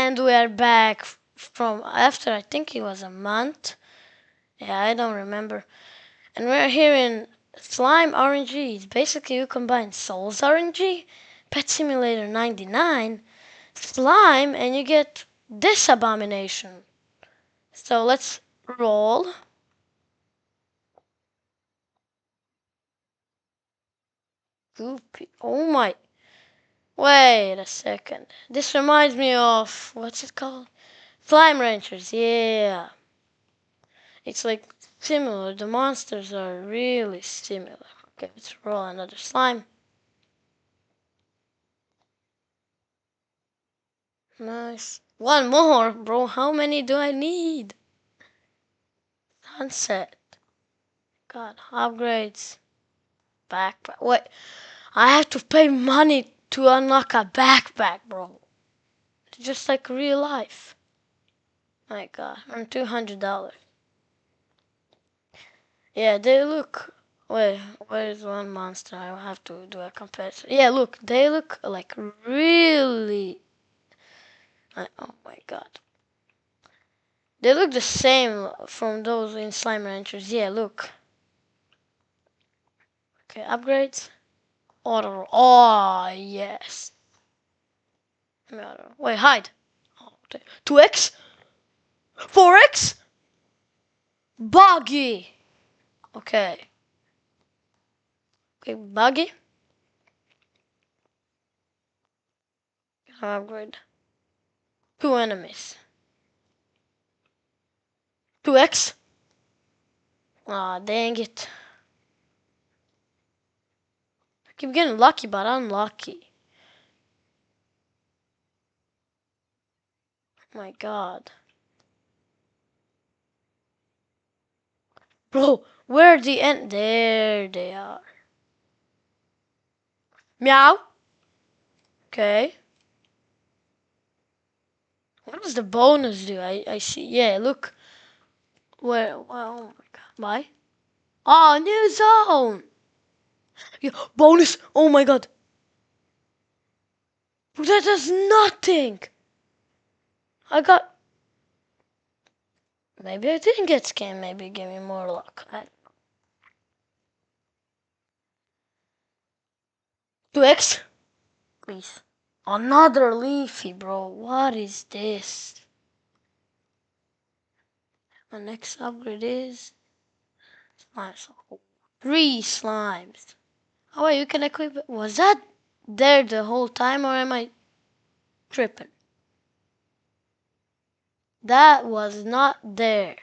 And we are back from after, I think it was a month. Yeah, I don't remember. And we're here in Slime RNG. It's basically you combine Souls RNG, Pet Simulator 99, Slime, and you get this abomination. So let's roll. Goopy. Oh my. Wait a second. This reminds me of, what's it called? Slime Ranchers, yeah. It's like similar. The monsters are really similar. Okay, let's roll another slime. Nice. One more, bro. How many do I need? Sunset. God, upgrades. Backpack. Wait, I have to pay money to unlock a backpack, bro. Just like real life. My God, I'm $200. Yeah, they look. Wait, where is one monster? I will have to do a comparison. Yeah, look, they look like really. Oh my God. They look the same from those in Slime Ranchers. Yeah, look. Okay, upgrades. Auto. Oh, yes. Wait, hide. 2x? 4x? Buggy. Okay. Okay, buggy. Upgrade. 2 enemies. 2x? Aw, dang it. I keep getting lucky, but unlucky. My God. Bro, where are the end? There they are. Meow. Okay. What does the bonus do? I see. Yeah, look. Where? Well, oh my God. Bye. Oh, new zone. Yeah, bonus. Oh my God. That does nothing. I got. Maybe I didn't get scammed. Maybe give me more luck. 2x, please. Another leafy, bro. What is this? My next upgrade is slimes. 3 slimes. Oh wait, you can equip it. Was that there the whole time, or am I tripping? That was not there.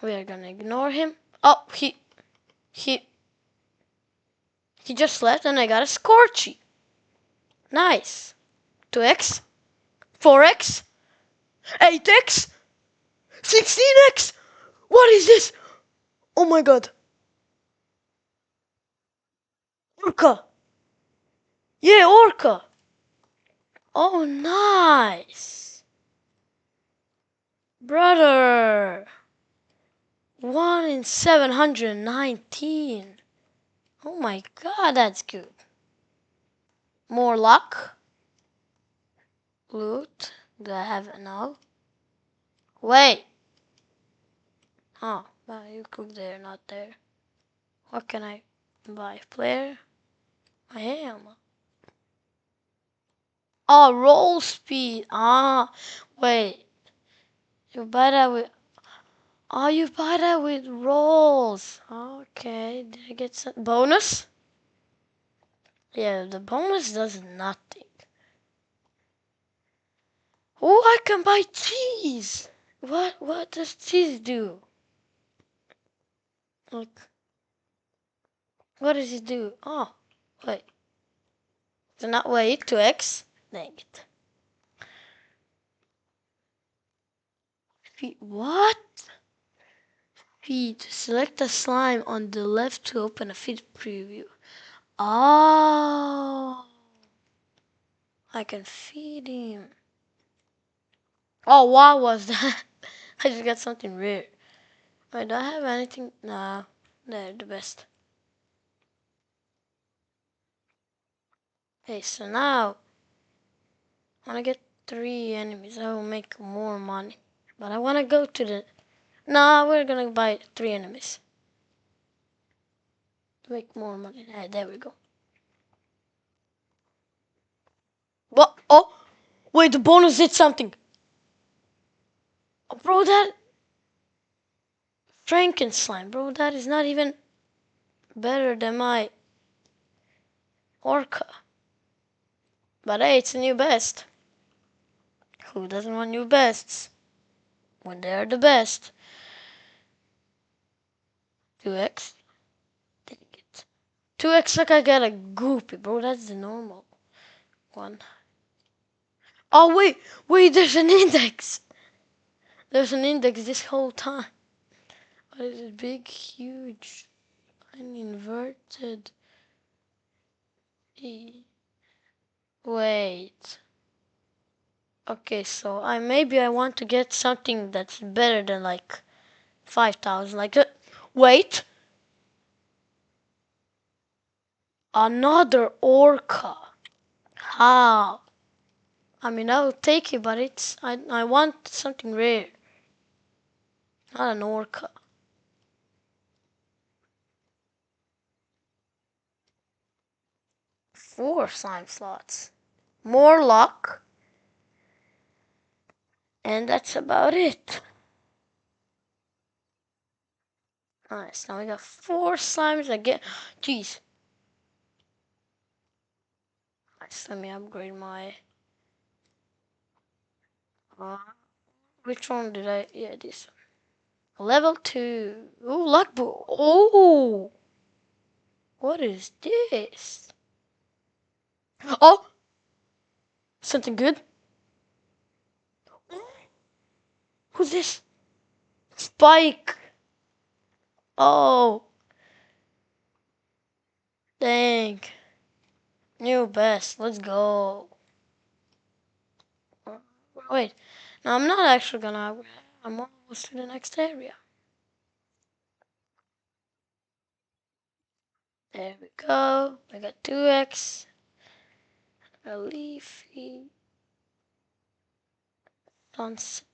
We are gonna ignore him. Oh, he just left, and I got a Scorchy. Nice. 2x, 4x, 8x, 16x. What is this? Oh my God. Orca. Yeah, Orca. Oh, nice. Brother. 1 in 719. Oh my God, that's good. More luck. Loot. Do I have it now? Wait. Oh, well, you cook there, not there. What can I buy? Player? I am. Oh, roll speed. Ah, wait. You buy that with. Oh, you buy that with rolls. Okay. Did I get some bonus? Yeah, the bonus does nothing. Oh, I can buy cheese. What does cheese do? Look. What does it do? Oh, wait. Do not wait. 2x. Dang it. Feed. What? Feed. Select a slime on the left to open a feed preview. Oh. I can feed him. Oh, what was that? I just got something rare. Wait, do I have anything? Nah, they're the best. Okay, so now when I get 3 enemies, I will make more money. But I want to go to the... Nah, we're gonna buy 3 enemies to make more money. There we go. What? Oh, wait, the bonus did something. Oh, bro, that Frankenstein, bro, that is not even better than my Orca. But hey, it's a new best. Who doesn't want new bests when they're the best? 2x. Dang it. 2x like I got a goopy, bro. That's the normal one. Oh, wait, there's an index. There's an index this whole time. What is it? Big, huge, and inverted. Wait. Okay, so maybe I want to get something that's better than like 5,000. Like, wait. Another orca. How? I mean, I'll take it, but I want something rare, not an orca. Four slime slots. More luck, and that's about it. Nice. Now we got 4 slimes again. Jeez. Nice. Let me upgrade my. Uh, which one did I? Yeah, this one. Level 2. Ooh, luck boo. Oh, what is this? Oh, something good. Who's this? Spike. Oh, dang. New best. Let's go. Wait. No, I'm not actually gonna upgrade. I'm almost to the next area. There we go. I got 2x. A leafy. Sunset.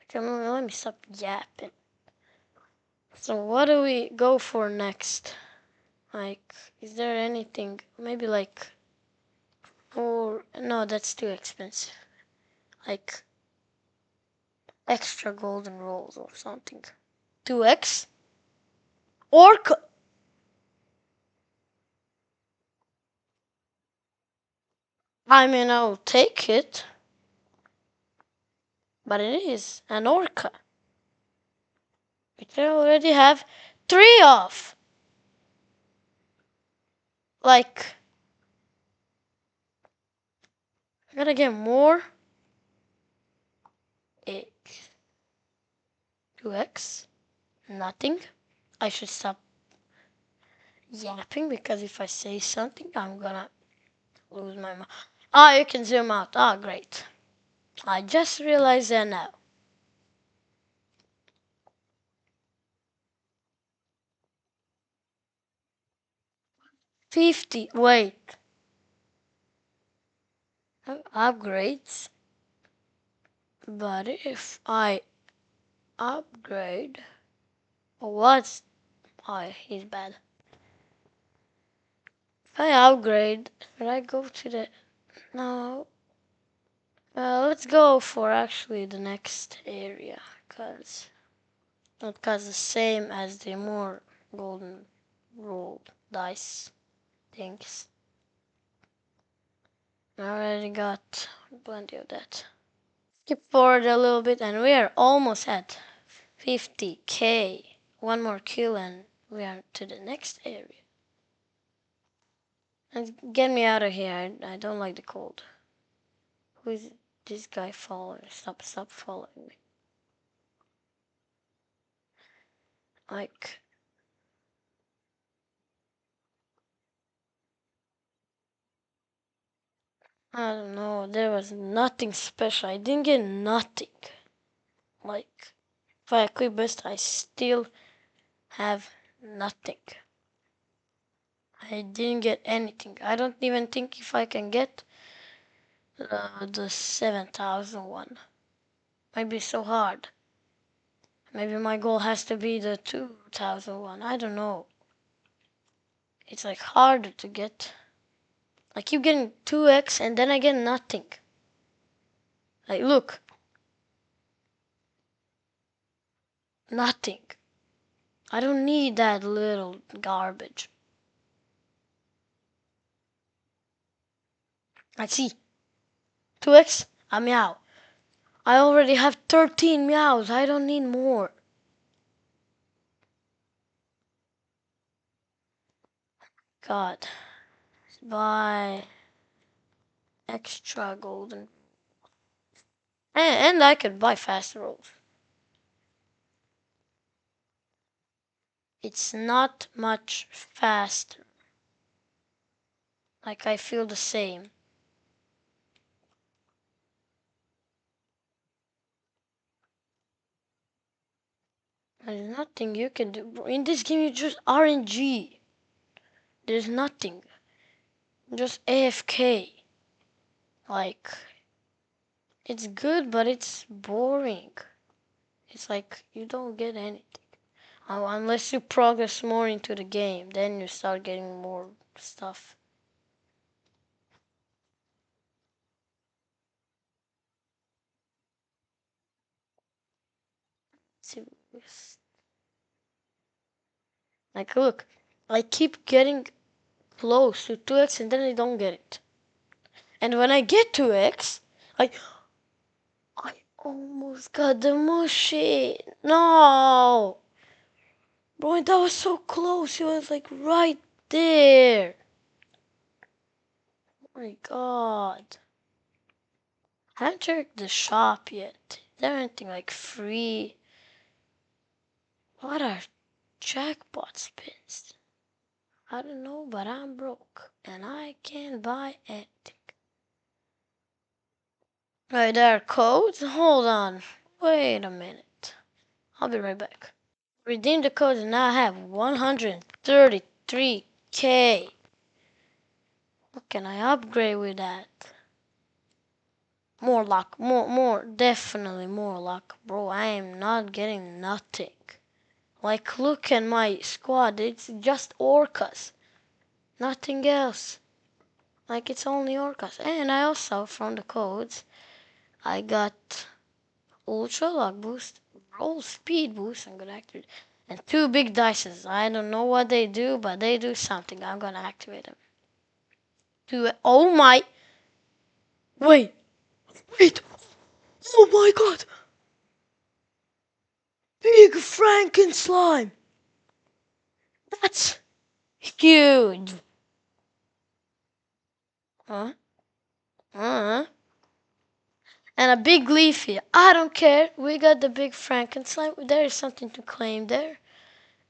Come on, let me stop yapping. So what do we go for next? Like, is there anything? Maybe like... Or... No, that's too expensive. Like... Extra golden rolls or something. 2x? Or... I mean, I'll take it. But it is an orca. Which I already have 3 of. Like... I gotta get more. 2x. Nothing. I should stop yapping because if I say something, I'm gonna lose my mind. Ah, you can zoom out. Ah, great. I just realized that now. 50. Wait. Upgrades. But if I upgrade. What's. Oh, he's bad. If I upgrade, should I go to the. No. Let's go for actually the next area. Not because the same as the more golden rolled dice things. I already got plenty of that. Skip forward a little bit and we are almost at 50k. One more kill and we are to the next area. And get me out of here. I don't like the cold. Who is this guy following? Stop following me. Like... I don't know, there was nothing special. I didn't get nothing. Like, if I equip best, I still have nothing. I didn't get anything. I don't even think if I can get the 7,000 one. Might be so hard. Maybe my goal has to be the 2,000 one. I don't know. It's like harder to get. I keep getting 2x and then I get nothing. Like, look. Nothing. I don't need that little garbage. I see. 2x, a meow. I already have 13 meows. I don't need more. God. Buy extra golden. And I could buy faster rolls. It's not much faster. Like I feel the same. There's nothing you can do. In this game, you just RNG. There's nothing. Just AFK. Like, it's good, but it's boring. It's like you don't get anything. Unless you progress more into the game, then you start getting more stuff. Like, look, I keep getting close to 2x and then I don't get it. And when I get 2x, I almost got the mushy. No! Bro, that was so close. It was like right there. Oh my god. I haven't checked the shop yet. Is there anything like free? What are jackpot spins? I don't know, but I'm broke and I can't buy anything. Right, there are codes? Hold on. Wait a minute. I'll be right back. Redeem the codes and now I have 133k. What can I upgrade with that? More luck, definitely more luck. Bro, I am not getting nothing. Like, look at my squad, it's just orcas. Nothing else. Like, it's only orcas. And I also, from the codes, I got ultra luck boost, roll speed boost, I'm gonna activate, and 2 big dices. I don't know what they do, but they do something. I'm gonna activate them. Oh my! Wait! Oh my god! Big Franken slime! That's huge! Huh? Uh-huh. And a big leafy. I don't care. We got the big Franken slime. There is something to claim there.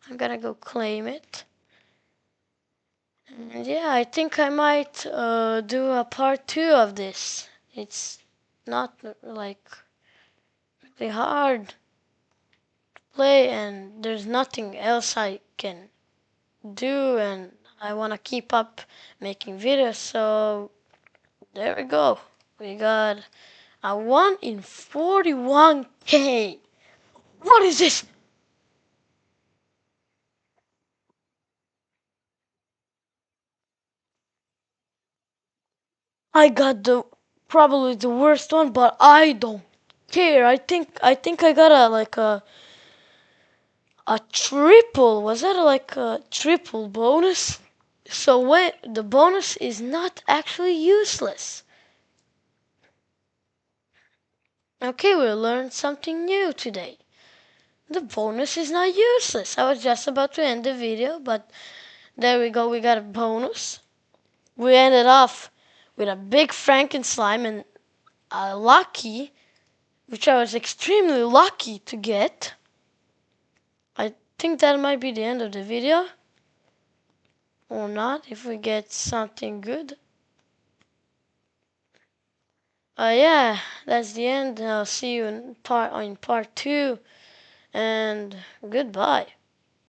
I'm gonna go claim it. And yeah, I think I might do a part 2 of this. It's not like really hard to play and there's nothing else I can do and I want to keep up making videos, so there we go. We got a 1 in 41k. What is this? I got probably the worst one, but I don't care. I think I got a triple. Was that like a triple bonus? So when the bonus is not actually useless. Okay, we learned something new today. The bonus is not useless. I was just about to end the video, but there we go. We got a bonus. We ended off with a big Franken slime and a lucky, which I was extremely lucky to get. I think that might be the end of the video. Or not, if we get something good. Yeah, that's the end. I'll see you in part 2, and goodbye.